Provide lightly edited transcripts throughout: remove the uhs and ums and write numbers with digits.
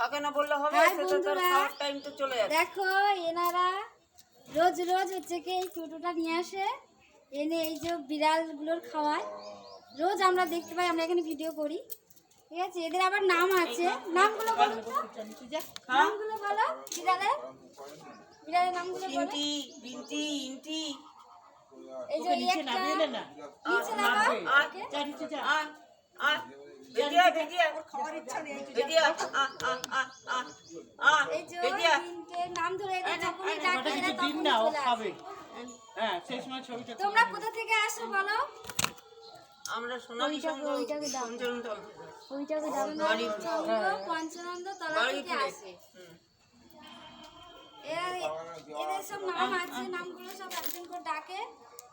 থাকে না বললে হবে, হাই সেটা তো বন্ধুরা, খাওয়ার টাইম তো চলে যাচ্ছে। দেখো এনারা রোজ রোজ হচ্ছে কি এই টোটোটা নিয়ে আসে, এনে এই যে বিড়ালগুলোর খাওয়ায়। রোজ আমরা দেখতে পাই, আমরা এখানে ভিডিও করি, ঠিক আছে। এদের আবার নাম আছে, নামগুলো বলো তো, নামগুলো বলো বিড়ালের, বিড়ালের নামগুলো বলো। চিন্টি, বিন্টি, ইন্টি। এই যে এই একটা নিচে নামা, ওকে বেজিয়া বেজিয়া খাওয়ার ইচ্ছা নেই, বেজিয়া এই যে তিনটে নাম ধরে এদের যখনই ডাকে এরা তখনই চলে আসে। হ্যাঁ, সেই সময় ছবিটা তোমরা কোথা থেকে আসো বলো? আমরা সোনালী সংঘ পঞ্চরণতল ওইটাকে পঞ্চানন্দ তলা থেকে আসে। এদের সব নাম আছে, নামগুলো সব একজন করে ডাকে,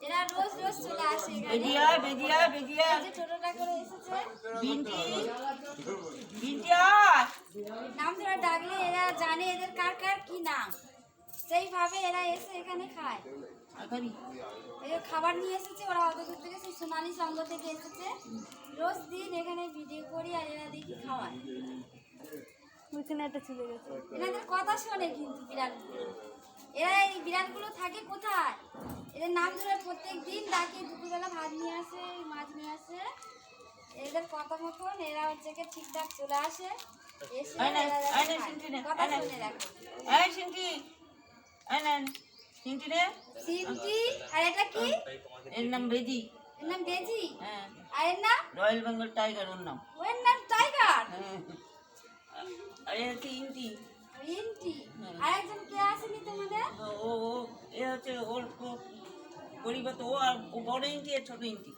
এরা রোজ রোজ চলে আসে এখানে। বেজিয়া বেজিয়া বেজিয়া এই যে টোটোটা করে এসেছে, বিন্টি বিন্টিয়া। নাম ধরে ডাকলে এরা জানে এদের কার কার কি নাম, সেইভাবে এরা এসে এখানে খায়। এই যে খাবার নিয়ে এসেছে, ওরা অত দূর থেকে সেই সোনালী সংঘ থেকে এসেছে। রোজ দিন এখানে ভিডিও করি আর এরা দেখি খাওয়ায়। ওইখানে একটা চলে গেছে, এনাদের কথা শোনে কিন্তু বিড়ালগুলো। এরা এই বিড়ালগুলো থাকে কোথায়, এদের নাম ধরে প্রত্যেক দিন ডাকে, দুপুরবেলা ভাত নিয়ে আসে, মাছ নিয়ে আসে। এদের কথা মতন এরা হচ্ছে কি ঠিকঠাক চলে আসে, এসে এরা খায়। কথা শুনে রাখে। এই চিন্টি, এই নেন চিন্টি রে। সিনটি, আর এটা কি? এর নাম বেজি। এর নাম বেজি। হ্যাঁ, আর এর নাম? রয়্যাল বেঙ্গল টাইগার ওর নাম। ওর নাম টাইগার। হ্যাঁ, আর এ হচ্ছে ইন্টি। ইন্টি। আর একজন কে আসেনি তোমাদের? ও ও এ হচ্ছে ওর পরিবার তো, ও আর ও বড় ইন্টি আর ছোট ইন্টি।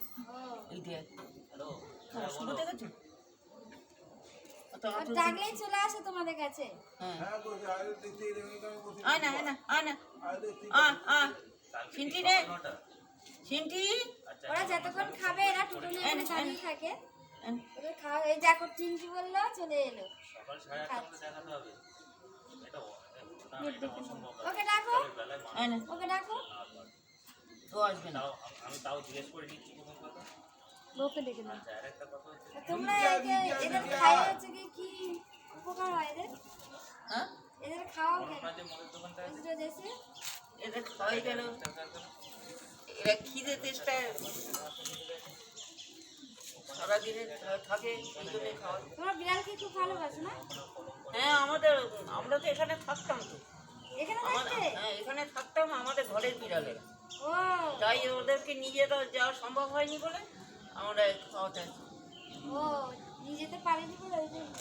এই দেখ শুভ দেখেছো? আর ডাকলেই চলে আসে তোমাদের কাছে। হ্যাঁ, আয় না আয় না আয় না, চিন্টি রে চিন্টি। ওরা যতক্ষণ খাবে এরা টোটোলে এখানে দাঁড়িয়ে থাকে। ওদের খাওয়া, এই দেখো টিঙ্কি বললো চলে এলো। ওকে ডাকো, আয় না, ওকে ডাকো। ও আসবে না। ওকে ডেকে দাও। তোমরা এদের খাই হচ্ছে কি উপকার হয় এদের? হ্যাঁ, এদের খাওয়া কেন? এসে এদের খাওয়াই গেল, এরা খিদে তেষ্টায় সারাদিনে থাকে, এই জন্য খাওয়াই। তোমরা বিড়ালকে খুব ভালোবাসো না? হ্যাঁ, আমরা তো এখানে থাকতাম তো, এখানে আমাদের থাকতে? হ্যাঁ এখানে থাকতাম, আমাদের ঘরের বিড়ালের। ও তাই ওদেরকে নিয়ে যাওয়া সম্ভব হয়নি বলে আমরা খাওয়াতে। ও, নিয়ে যেতে পারিনি বলে ওই জন্য।